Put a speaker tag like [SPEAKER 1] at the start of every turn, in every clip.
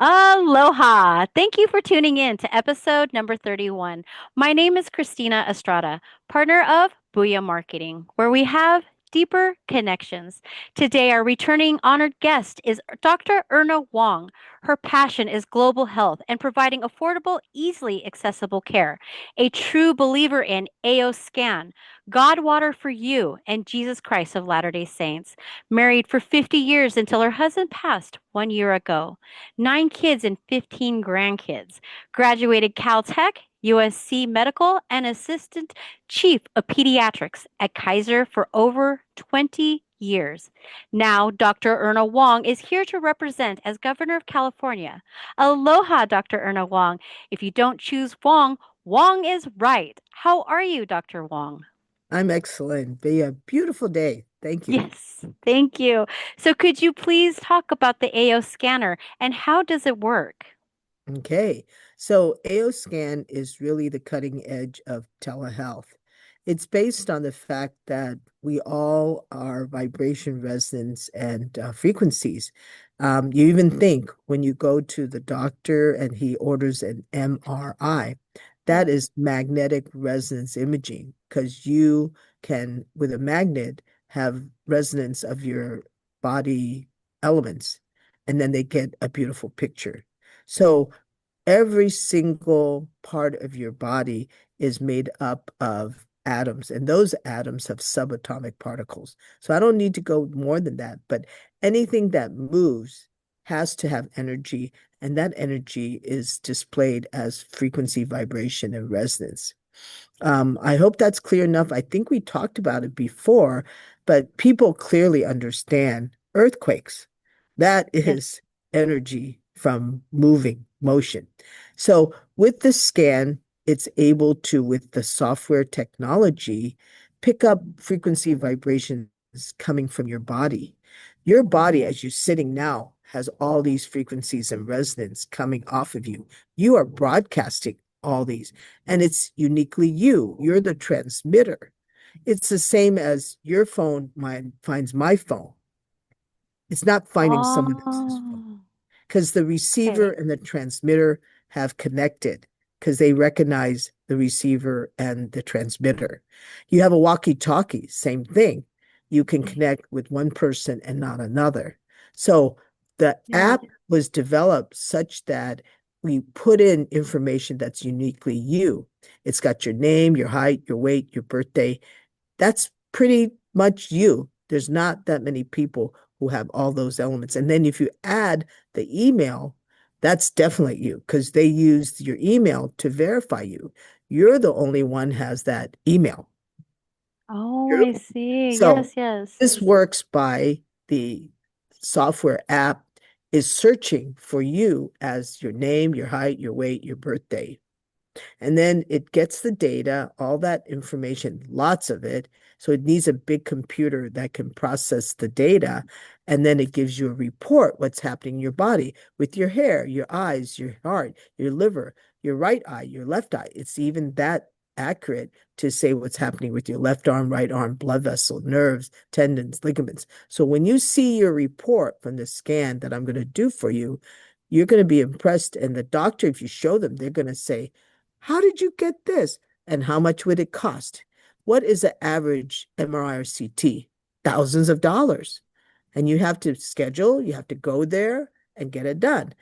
[SPEAKER 1] Aloha! Thank you for tuning in to episode number 31. My name is Christina Estrada, partner of Booyah Marketing, where we have deeper connections. Today, our returning honored guest is Dr. Erna Wong. Her passion is global health and providing affordable, easily accessible care. A true believer in AO Scan, God Water for You, and Jesus Christ of Latter-day Saints. Married for 50 years until her husband passed 1 year ago. 9 kids and 15 grandkids. Graduated Caltech, USC Medical, and Assistant Chief of Pediatrics at Kaiser for over 20 years. Now, Dr. Erna Wong is here to represent as Governor of California. Aloha, Dr. Erna Wong. If you don't choose Wong, Wong is right. How are you, Dr. Wong?
[SPEAKER 2] I'm excellent. Be a beautiful day. Thank you.
[SPEAKER 1] Yes, thank you. So, could you please talk about the AO scanner and how does it work?
[SPEAKER 2] Okay. So AOScan is really the cutting edge of telehealth. It's based on the fact that we all are vibration resonance and frequencies. You even think when you go to the doctor and he orders an MRI, that is magnetic resonance imaging because you can, with a magnet, have resonance of your body elements, and then they get a beautiful picture. So every single part of your body is made up of atoms, and those atoms have subatomic particles. So I don't need to go more than that, but anything that moves has to have energy, and that energy is displayed as frequency, vibration, and resonance. I hope that's clear enough. I think we talked about it before, but people clearly understand earthquakes. That
[SPEAKER 1] Yes.
[SPEAKER 2] is energy from moving motion. So with the scan, it's able to, with the software technology, pick up frequency vibrations coming from your body. Your body, as you're sitting now, has all these frequencies and resonance coming off of you. You are broadcasting all these, and it's uniquely you. You're the transmitter. It's the same as your phone finds my phone. It's not finding someone else's phone
[SPEAKER 1] Oh,
[SPEAKER 2] because the receiver
[SPEAKER 1] okay.
[SPEAKER 2] and the transmitter have connected because they recognize the receiver and the transmitter. You have a walkie-talkie, same thing. You can connect with one person and not another. So the
[SPEAKER 1] Yeah.
[SPEAKER 2] app was developed such that we put in information that's uniquely you. It's got your name, your height, your weight, your birthday. That's pretty much you. There's not that many people who have all those elements. And then if you add the email, that's definitely you because they used your email to verify you. You're the only one has that email.
[SPEAKER 1] Oh,
[SPEAKER 2] You're-
[SPEAKER 1] I see.
[SPEAKER 2] So
[SPEAKER 1] Yes, yes.
[SPEAKER 2] this works by the software app is searching for you as your name, your height, your weight, your birthday. And then it gets the data, all that information, lots of it. So it needs a big computer that can process the data. And then it gives you a report what's happening in your body with your hair, your eyes, your heart, your liver, your right eye, your left eye. It's even that accurate to say what's happening with your left arm, right arm, blood vessel, nerves, tendons, ligaments. So when you see your report from the scan that I'm going to do for you, you're going to be impressed. And the doctor, if you show them, they're going to say, how did you get this? And how much would it cost? What is the average MRI or CT? Thousands of dollars. And you have to schedule, you have to go there and get it done.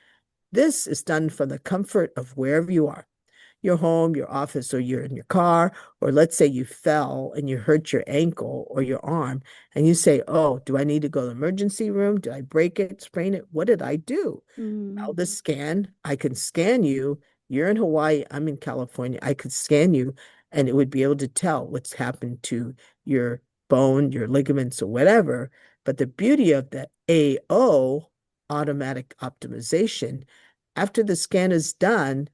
[SPEAKER 2] This is done from the comfort of wherever you are, your home, your office, or you're in your car, or let's say you fell and you hurt your ankle or your arm, and you say, oh, do I need to go to the emergency room? Did I break it, sprain it? What did I do? Now,
[SPEAKER 1] Mm.
[SPEAKER 2] the scan, I can scan you. You're in Hawaii, I'm in California. I could scan you, and it would be able to tell what's happened to your bone, your ligaments, or whatever. But the beauty of the AO, automatic optimization, after the scan is done,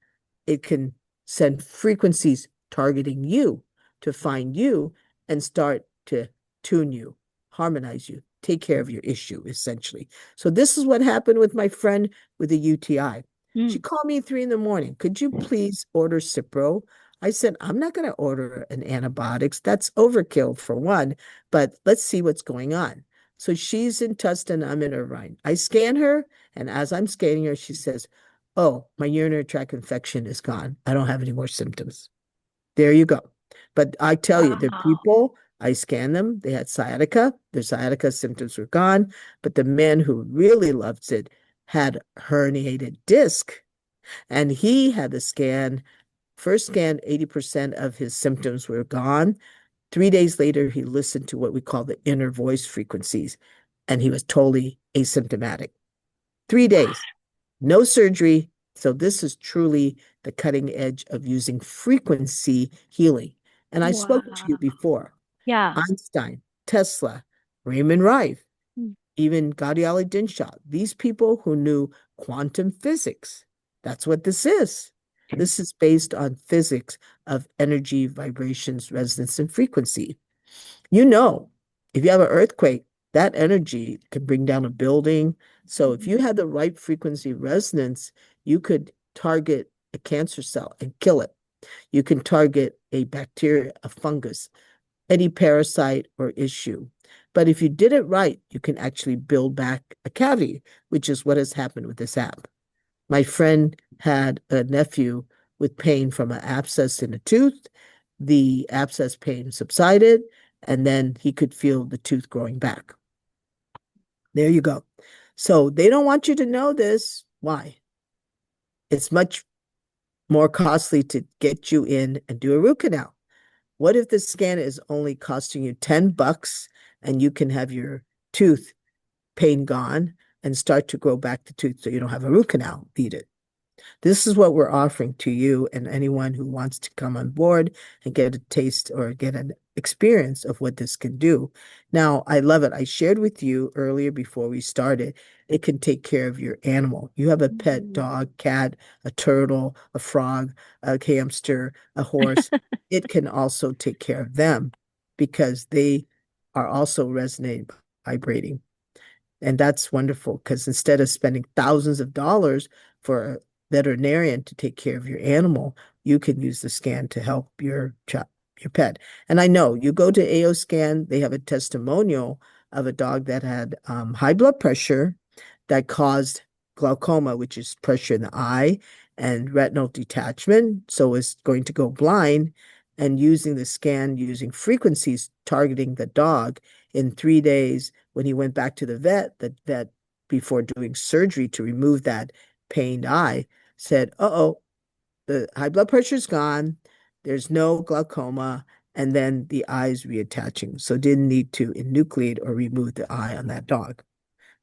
[SPEAKER 2] it can send frequencies targeting you to find you and start to tune you, harmonize you, take care of your issue, essentially. So this is what happened with my friend with a UTI. She
[SPEAKER 1] Mm.
[SPEAKER 2] called me 3 in the morning. Could you please order Cipro? I said, I'm not going to order an antibiotics. That's overkill for one, but let's see what's going on. So she's in Tustin, I'm in Irvine. I scan her And as I'm scanning her, she says, "Oh, my urinary tract infection is gone. I don't have any more symptoms." There you go. But I tell you, the
[SPEAKER 1] Wow.
[SPEAKER 2] people, I scanned them, they had sciatica. Their sciatica symptoms were gone. But the man who really loves it had herniated disc. And he had the scan. First scan, 80% of his symptoms were gone. 3 days later, he listened to what we call the inner voice frequencies, and he was totally asymptomatic. 3 days, no surgery. So this is truly the cutting edge of using frequency healing. And I've spoken to you
[SPEAKER 1] Wow.
[SPEAKER 2] before.
[SPEAKER 1] Yeah.
[SPEAKER 2] Einstein, Tesla, Raymond Rife,
[SPEAKER 1] Mm.
[SPEAKER 2] even Gaudiali Dinshaw, these people who knew quantum physics. That's what this is. This is based on physics of energy, vibrations, resonance, and frequency. You know, if you have an earthquake, that energy can bring down a building. So if you had the right frequency resonance, you could target a cancer cell and kill it. You can target a bacteria, a fungus, any parasite or issue. But if you did it right, you can actually build back a cavity, which is what has happened with this app. My friend had a nephew with pain from an abscess in a tooth. The abscess pain subsided, and then he could feel the tooth growing back. There you go. So they don't want you to know this. Why? It's much more costly to get you in and do a root canal. What if the scan is only costing you $10 and you can have your tooth pain gone and start to grow back the tooth so you don't have a root canal needed? This is what we're offering to you and anyone who wants to come on board and get a taste or get an experience of what this can do. Now, I love it. I shared with you earlier before we started, it can take care of your animal. You have a pet
[SPEAKER 1] Mm.
[SPEAKER 2] dog, cat, a turtle, a frog, a hamster, a horse. It can also take care of them because they are also resonating, vibrating. And that's wonderful because instead of spending thousands of dollars for a veterinarian to take care of your animal, you can use the scan to help your pet. And I know you go to AO Scan, they have a testimonial of a dog that had high blood pressure that caused glaucoma, which is pressure in the eye, and retinal detachment. So it's going to go blind. And using the scan, using frequencies targeting the dog in 3 days, when he went back to the vet before doing surgery to remove that pained eye, said, "Uh-oh, the high blood pressure's gone. There's no glaucoma." And then the eye's reattaching. So didn't need to enucleate or remove the eye on that dog.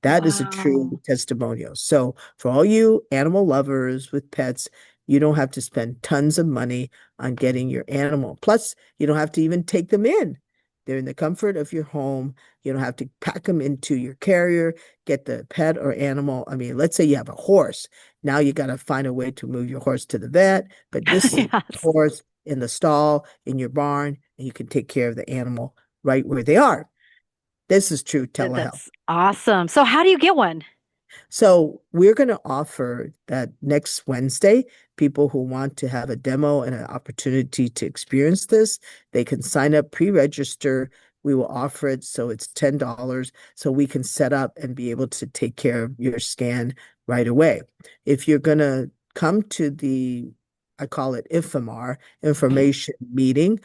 [SPEAKER 2] That is a
[SPEAKER 1] Wow.
[SPEAKER 2] true testimonial. So for all you animal lovers with pets, you don't have to spend tons of money on getting your animal. Plus, you don't have to even take them in. They're in the comfort of your home. You don't have to pack them into your carrier, get the pet or animal. I mean, let's say you have a horse. Now you got to find a way to move your horse to the vet, but this is a
[SPEAKER 1] Yes.
[SPEAKER 2] horse in the stall, in your barn, and you can take care of the animal right where they are. This is true telehealth.
[SPEAKER 1] That's awesome. So how do you get one?
[SPEAKER 2] So we're going to offer that next Wednesday. People who want to have a demo and an opportunity to experience this, they can sign up, pre-register. We will offer it so it's $10 so we can set up and be able to take care of your scan right away. If you're going to come to the, I call it IFMR, information meeting,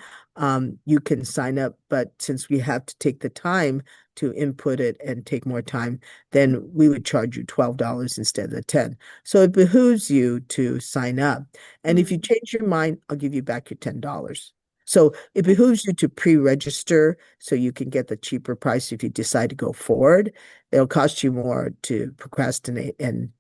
[SPEAKER 2] you can sign up. But since we have to take the time to input it and take more time, then we would charge you $12 instead of the 10. So it behooves you to sign up. And if you
[SPEAKER 1] Mm.
[SPEAKER 2] change your mind, I'll give you back your $10. So it behooves you to pre-register so you can get the cheaper price if you decide to go forward. It'll cost you more to procrastinate and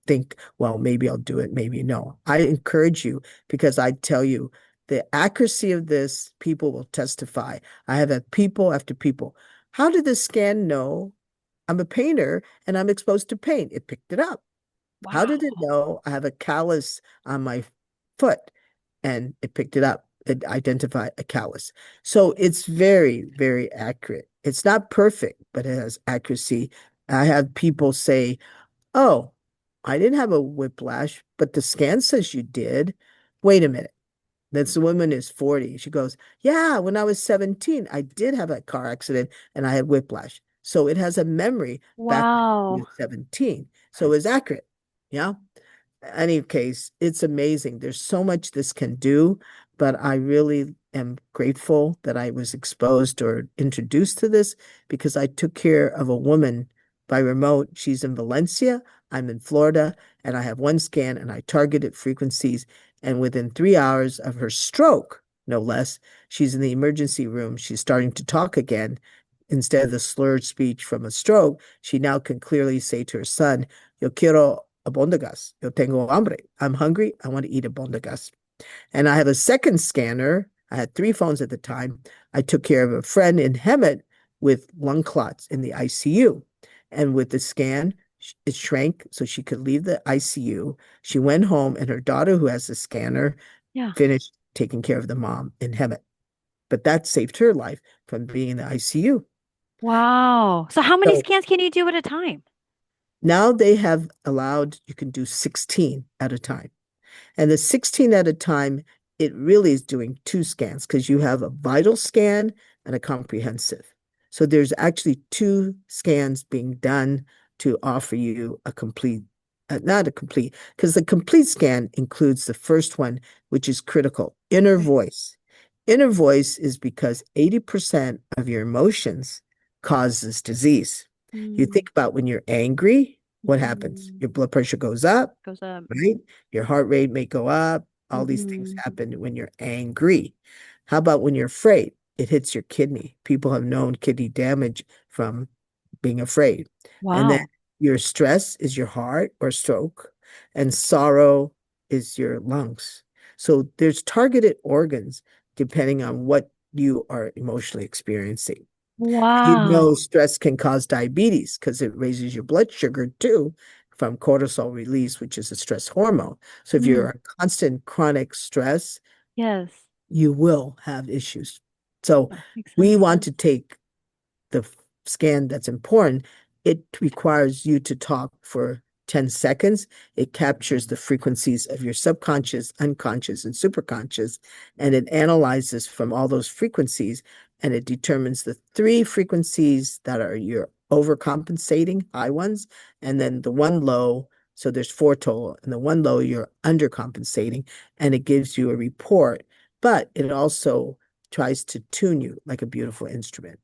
[SPEAKER 2] think, well, maybe I'll do it, maybe no. I encourage you because I tell you the accuracy of this, people will testify. I have had people after people. How did the scan know I'm a painter and I'm exposed to paint? It picked it up. How did it
[SPEAKER 1] Wow.
[SPEAKER 2] know I have a callus on my foot? And it picked it up. It identified a callus. So it's very, very accurate. It's not perfect, but it has accuracy. I have people say, "Oh, I didn't have a whiplash, but the scan says you did." Wait a minute. This woman is 40. She goes, "Yeah, when I was 17, I did have a car accident and I had whiplash." So it has a memory back when he
[SPEAKER 1] Wow.
[SPEAKER 2] was 17. So it's accurate. Yeah. Any case, it's amazing. There's so much this can do, but I really am grateful that I was exposed or introduced to this because I took care of a woman by remote. She's in Valencia, I'm in Florida, and I have one scan and I targeted frequencies. And within 3 hours of her stroke, no less, she's in the emergency room. She's starting to talk again. Instead of the slurred speech from a stroke, she now can clearly say to her son, Yo quiero abondigas. Yo tengo hambre. I'm hungry. I want to eat abondigas. And I have a second scanner. I had three phones at the time. I took care of a friend in Hemet with lung clots in the ICU. And with the scan, it shrank so she could leave the ICU. She went home, and her daughter, who has the scanner,
[SPEAKER 1] Yeah.
[SPEAKER 2] finished taking care of the mom in Hemet. But that saved her life from being in the ICU.
[SPEAKER 1] Wow. So how many
[SPEAKER 2] So
[SPEAKER 1] scans can you do at a time?
[SPEAKER 2] now they have allowed you can do 16 at a time. And the 16 at a time, it really is doing two scans because you have a vital scan and a comprehensive. So there's actually two scans being done to offer you a complete, not a complete, because the complete scan includes the first one, which is critical, inner
[SPEAKER 1] Okay.
[SPEAKER 2] voice. Inner voice is because 80% of your emotions causes disease. You
[SPEAKER 1] Mm,
[SPEAKER 2] think about when you're angry, what happens?
[SPEAKER 1] mhm.
[SPEAKER 2] Your blood pressure goes up,
[SPEAKER 1] Goes up.
[SPEAKER 2] right? Your heart rate may go up. All these things
[SPEAKER 1] Hmm.
[SPEAKER 2] happen when you're angry. How about when you're afraid? It hits your kidney. People have known kidney damage from being afraid. And then
[SPEAKER 1] Wow.
[SPEAKER 2] your stress is your heart or stroke, and sorrow is your lungs. So there's targeted organs depending on what you are emotionally experiencing. You know,
[SPEAKER 1] Wow.
[SPEAKER 2] stress can cause diabetes because it raises your blood sugar too from cortisol release, which is a stress hormone. So if
[SPEAKER 1] Mm,
[SPEAKER 2] you're a constant chronic stress,
[SPEAKER 1] yes.
[SPEAKER 2] you will have issues. So
[SPEAKER 1] That makes
[SPEAKER 2] we
[SPEAKER 1] sense.
[SPEAKER 2] want to take the scan that's important. It requires you to talk for 10 seconds. It captures the frequencies of your subconscious, unconscious, and superconscious, and it analyzes from all those frequencies and it determines the three frequencies that are your overcompensating high ones, and then the one low. So there's four total, and the one low you're undercompensating, and it gives you a report, but it also tries to tune you like a beautiful instrument.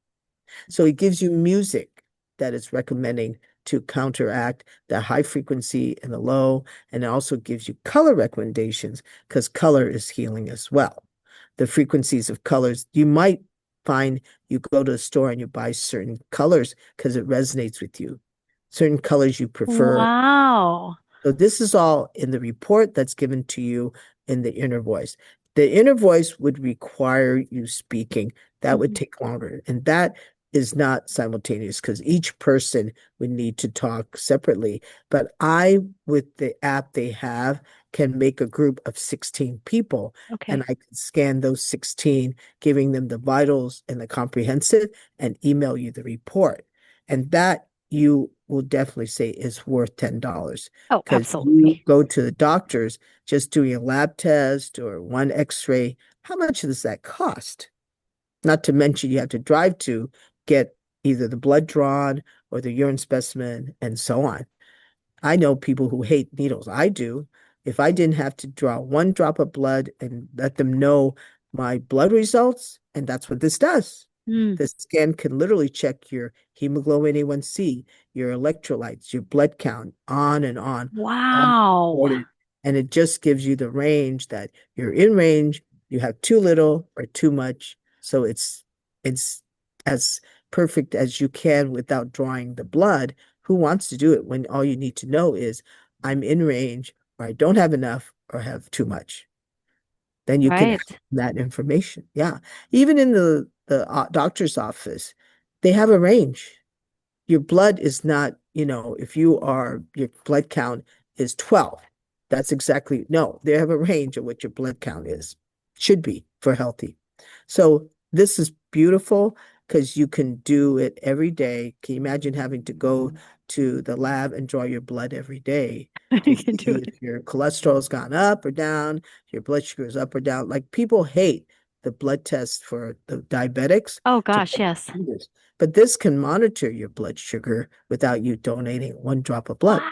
[SPEAKER 2] So it gives you music that is recommending to counteract the high frequency and the low, and it also gives you color recommendations because color is healing as well. The frequencies of colors, you might find you go to a store and you buy certain colors because it resonates with you. Certain colors you prefer.
[SPEAKER 1] Wow.
[SPEAKER 2] So this is all in the report that's given to you in the inner voice. The inner voice would require you speaking. That would
[SPEAKER 1] Mhm.
[SPEAKER 2] take longer. And that is not simultaneous because each person would need to talk separately. But I, with the app they have, can make a group of 16 people and
[SPEAKER 1] Okay.
[SPEAKER 2] I can scan those 16, giving them the vitals and the comprehensive and email you the report. And that you will definitely say is worth $10
[SPEAKER 1] Oh,
[SPEAKER 2] because you
[SPEAKER 1] absolutely.
[SPEAKER 2] go to the doctors just doing a lab test or one x-ray. How much does that cost? Not to mention you have to drive to get either the blood drawn or the urine specimen and so on. I know people who hate needles. I do. If I didn't have to draw one drop of blood and let them know my blood results, and that's what this does.
[SPEAKER 1] Mm.
[SPEAKER 2] The scan can literally check your hemoglobin A1C, your electrolytes, your blood count, on, all
[SPEAKER 1] Wow.
[SPEAKER 2] recorded. And it just gives you the range that you're in range, you have too little or too much. So it's as perfect as you can without drawing the blood. Who wants to do it when all you need to know is I'm in range or I don't have enough or have too much? Then you can have
[SPEAKER 1] Right.
[SPEAKER 2] that information. Yeah. Even in the doctor's office, they have a range. Your blood is not, if your blood count is 12, that's exactly, no, they have a range of what your blood count is, should be for healthy. So this is beautiful because you can do it every day. Can you imagine having to go to the lab and draw your blood every day to
[SPEAKER 1] You can
[SPEAKER 2] see
[SPEAKER 1] do
[SPEAKER 2] if
[SPEAKER 1] it.
[SPEAKER 2] your cholesterol's gone up or down, your blood sugar is up or down? Like people hate the blood test for the diabetics
[SPEAKER 1] Oh
[SPEAKER 2] to
[SPEAKER 1] gosh, yes.
[SPEAKER 2] members. But this can monitor your blood sugar without you donating one drop of blood.
[SPEAKER 1] Wow.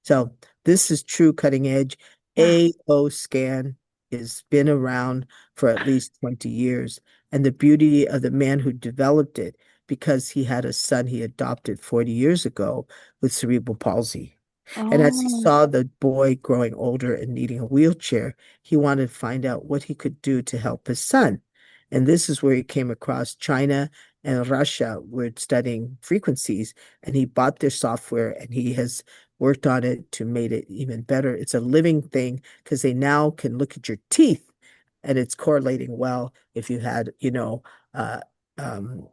[SPEAKER 2] So this is true cutting edge.
[SPEAKER 1] Yeah.
[SPEAKER 2] AO scan has been around for at least 20 years. And the beauty of the man who developed it, because he had a son he adopted 40 years ago with cerebral palsy. And as he
[SPEAKER 1] Oh,
[SPEAKER 2] saw the boy growing older and needing a wheelchair, he wanted to find out what he could do to help his son. And this is where he came across China and Russia were studying frequencies, and he bought their software and he has worked on it to make it even better. It's a living thing because they now can look at your teeth and it's correlating well if you had, uh, um,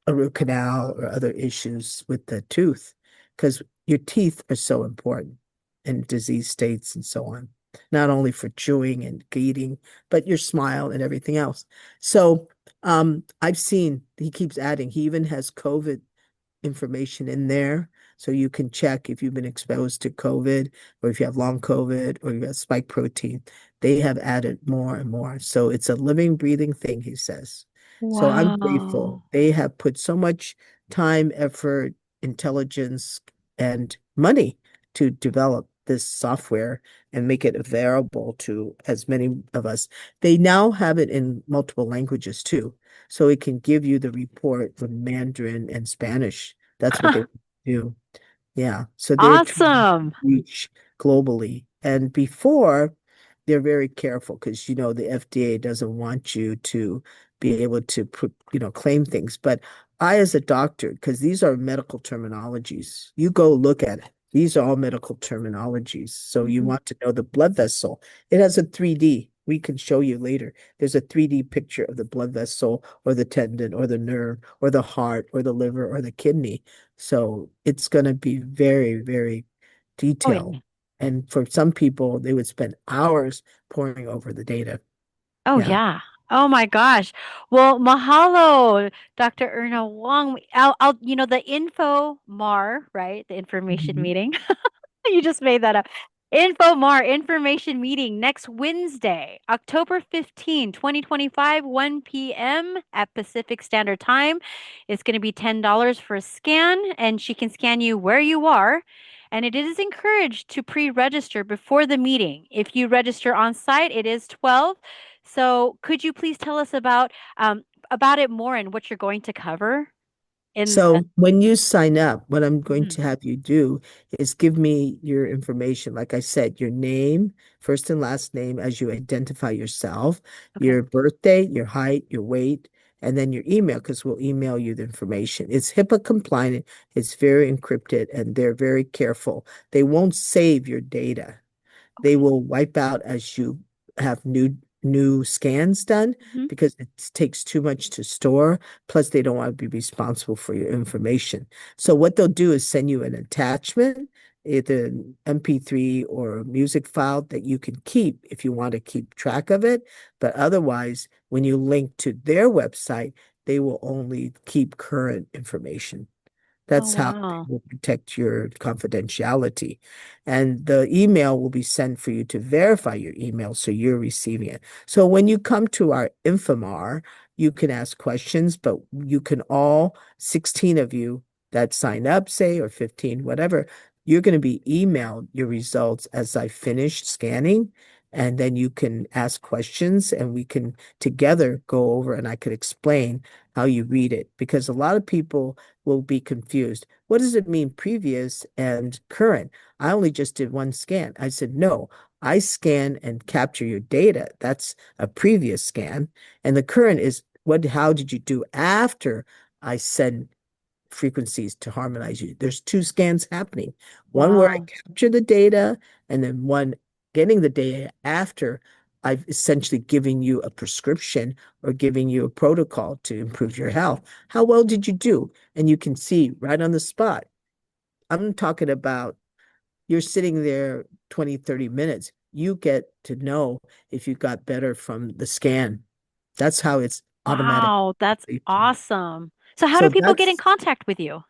[SPEAKER 2] a root canal or other issues with the tooth, because your teeth are so important in disease states and so on, not only for chewing and eating, but your smile and everything else. So I've seen he keeps adding, he even has COVID information in there. So you can check if you've been exposed to COVID or if you have long COVID or you have spike protein. They have added more and more. So it's a living, breathing thing, he says. So I'm grateful.
[SPEAKER 1] wow.
[SPEAKER 2] They have put so much time, effort, intelligence, and money to develop this software and make it available to as many of us. They now have it in multiple languages too. So it can give you the report from Mandarin and Spanish. That's what they do. Yeah. So they're trying to
[SPEAKER 1] Awesome.
[SPEAKER 2] reach globally. And before, they're very careful because, the FDA doesn't want you to be able to put, claim things. But I, as a doctor, because these are medical terminologies, you go look at it. These are all medical terminologies. So you
[SPEAKER 1] Mhm.
[SPEAKER 2] want to know the blood vessel. It has a 3D. We can show you later. There's a 3D picture of the blood vessel or the tendon or the nerve or the heart or the liver or the kidney. So it's going to be very, very
[SPEAKER 1] Oh,
[SPEAKER 2] detailed.
[SPEAKER 1] yeah.
[SPEAKER 2] And for some people, they would spend hours poring over the data.
[SPEAKER 1] Oh,
[SPEAKER 2] Yeah.
[SPEAKER 1] yeah. Oh my gosh. Well, mahalo, Dr. Erna Wong. The info mar, right? The information
[SPEAKER 2] Mhm.
[SPEAKER 1] meeting. You just made that up. Infomar information meeting next Wednesday, October 15, 2025, 1 p.m. at Pacific Standard Time. It's going to be $10 for a scan, and she can scan you where you are. And it is encouraged to pre-register before the meeting. If you register on site, it is 12. So could you please tell us about it more and what you're going to cover in the
[SPEAKER 2] So when you sign up, what I'm going
[SPEAKER 1] Mhm.
[SPEAKER 2] to have you do is give me your information. Like I said, your name, first and last name as you identify yourself,
[SPEAKER 1] Okay.
[SPEAKER 2] your birthday, your height, your weight, and then your email, because we'll email you the information. It's HIPAA compliant, it's very encrypted, and they're very careful. They won't save your data. They
[SPEAKER 1] Okay.
[SPEAKER 2] will wipe out as you have new scans done
[SPEAKER 1] Mhm.
[SPEAKER 2] because it takes too much to store. Plus, they don't want to be responsible for your information. So what they'll do is send you an attachment, either an MP3 or a music file that you can keep if you want to keep track of it. But otherwise, when you link to their website, they will only keep current information.
[SPEAKER 1] Oh,
[SPEAKER 2] That's how they
[SPEAKER 1] wow.
[SPEAKER 2] will protect your confidentiality. And the email will be sent for you to verify your email so you're receiving it. So when you come to our Infomar, you can ask questions, but you can all 16 of you that sign up, say, or 15, whatever, you're going to be emailed your results as I finish scanning. And then you can ask questions and we can together go over and I could explain how you read it because a lot of people will be confused. What does it mean previous and current? I only just did one scan. I said, no, I scan and capture your data. That's a previous scan. And the current is how did you do after I send frequencies to harmonize you? There's two scans happening. One where I
[SPEAKER 1] Wow.
[SPEAKER 2] capture the data and then one getting the data after I've essentially given you a prescription or giving you a protocol to improve your health. How well did you do? And you can see right on the spot. I'm talking about you're sitting there 20, 30 minutes. You get to know if you got better from the scan. That's how it's automatic.
[SPEAKER 1] Wow, that's awesome. So how do
[SPEAKER 2] So
[SPEAKER 1] people get in
[SPEAKER 2] that's
[SPEAKER 1] contact with you?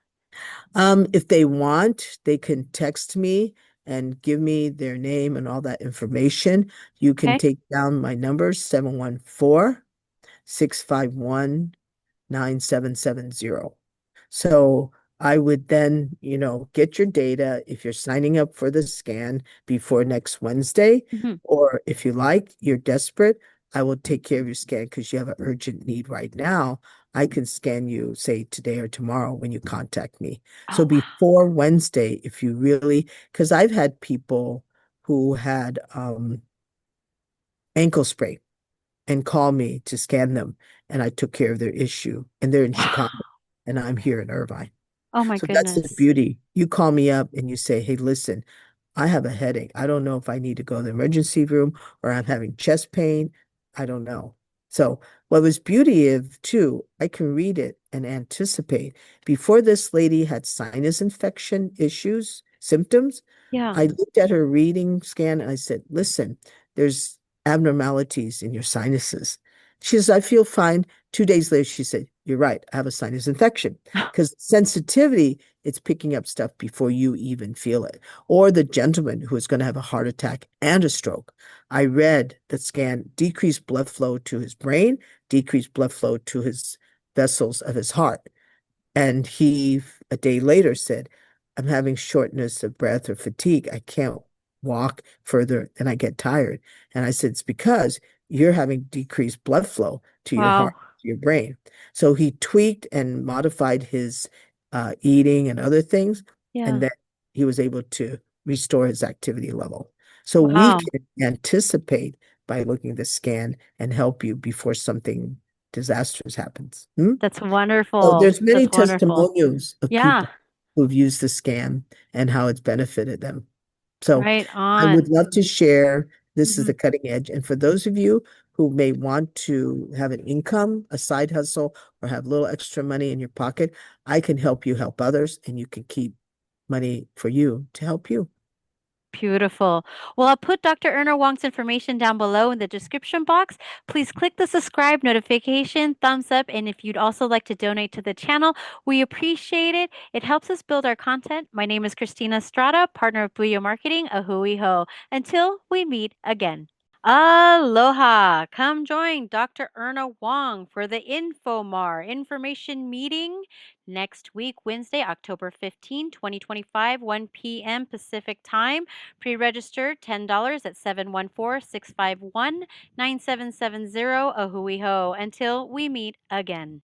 [SPEAKER 2] if they want, they can text me. and give me their name and all that information, you can
[SPEAKER 1] Okay.
[SPEAKER 2] take down my number, 714-651-9770. So I would then, get your data if you're signing up for the scan before next Wednesday,
[SPEAKER 1] Hmm.
[SPEAKER 2] or if you like, you're desperate, I will take care of your scan because you have an urgent need right now. I can scan you, say, today or tomorrow when you contact me. So
[SPEAKER 1] Oh, wow.
[SPEAKER 2] before Wednesday, if you really, because I've had people who had ankle sprain and call me to scan them, and I took care of their issue. And they're in Chicago,
[SPEAKER 1] Wow.
[SPEAKER 2] and I'm here in Irvine.
[SPEAKER 1] Oh my
[SPEAKER 2] So that's the
[SPEAKER 1] goodness.
[SPEAKER 2] beauty. You call me up and you say, hey, listen, I have a headache. I don't know if I need to go to the emergency room or I'm having chest pain. I don't know. So what was beauty of too, I can read it and anticipate. Before this lady had sinus infection issues, symptoms,
[SPEAKER 1] Yeah.
[SPEAKER 2] I looked at her reading scan and I said, listen, there's abnormalities in your sinuses. She says, I feel fine. 2 days later, she said, you're right. I have a sinus infection because sensitivity, it's picking up stuff before you even feel it. Or the gentleman who is going to have a heart attack and a stroke. I read the scan, decreased blood flow to his brain, decreased blood flow to his vessels of his heart. And he, a day later, said, I'm having shortness of breath or fatigue. I can't walk further and I get tired. And I said, it's because you're having decreased blood flow to your
[SPEAKER 1] Wow.
[SPEAKER 2] heart, to your brain. So he tweaked and modified his eating and other things. And
[SPEAKER 1] Yeah.
[SPEAKER 2] then he was able to restore his activity level. So we
[SPEAKER 1] Wow.
[SPEAKER 2] can anticipate by looking at the scan and help you before something disastrous happens. Hmm?
[SPEAKER 1] That's
[SPEAKER 2] So
[SPEAKER 1] wonderful.
[SPEAKER 2] there's many
[SPEAKER 1] That's wonderful.
[SPEAKER 2] testimonials of
[SPEAKER 1] Yeah.
[SPEAKER 2] people who've used the scam and how it's benefited them. So
[SPEAKER 1] Right
[SPEAKER 2] I would
[SPEAKER 1] on.
[SPEAKER 2] love to share. This is
[SPEAKER 1] Hmm.
[SPEAKER 2] the cutting edge. And for those of you who may want to have an income, a side hustle, or have a little extra money in your pocket, I can help you help others, and you can keep money for you to help you.
[SPEAKER 1] Beautiful. Well, I'll put Dr. Erna Wong's information down below in the description box. Please click the subscribe notification, thumbs up, and if you'd also like to donate to the channel, we appreciate it. It helps us build our content. My name is Christina Estrada, partner of Booyah Marketing, a hooey ho. Until we meet again. Aloha! Come join Dr. Erna Wong for the Infomar information meeting next week, Wednesday, October 15, 2025, 1 p.m. Pacific Time. Pre-register $10 at 714-651-9770. A hui ho. Until we meet again.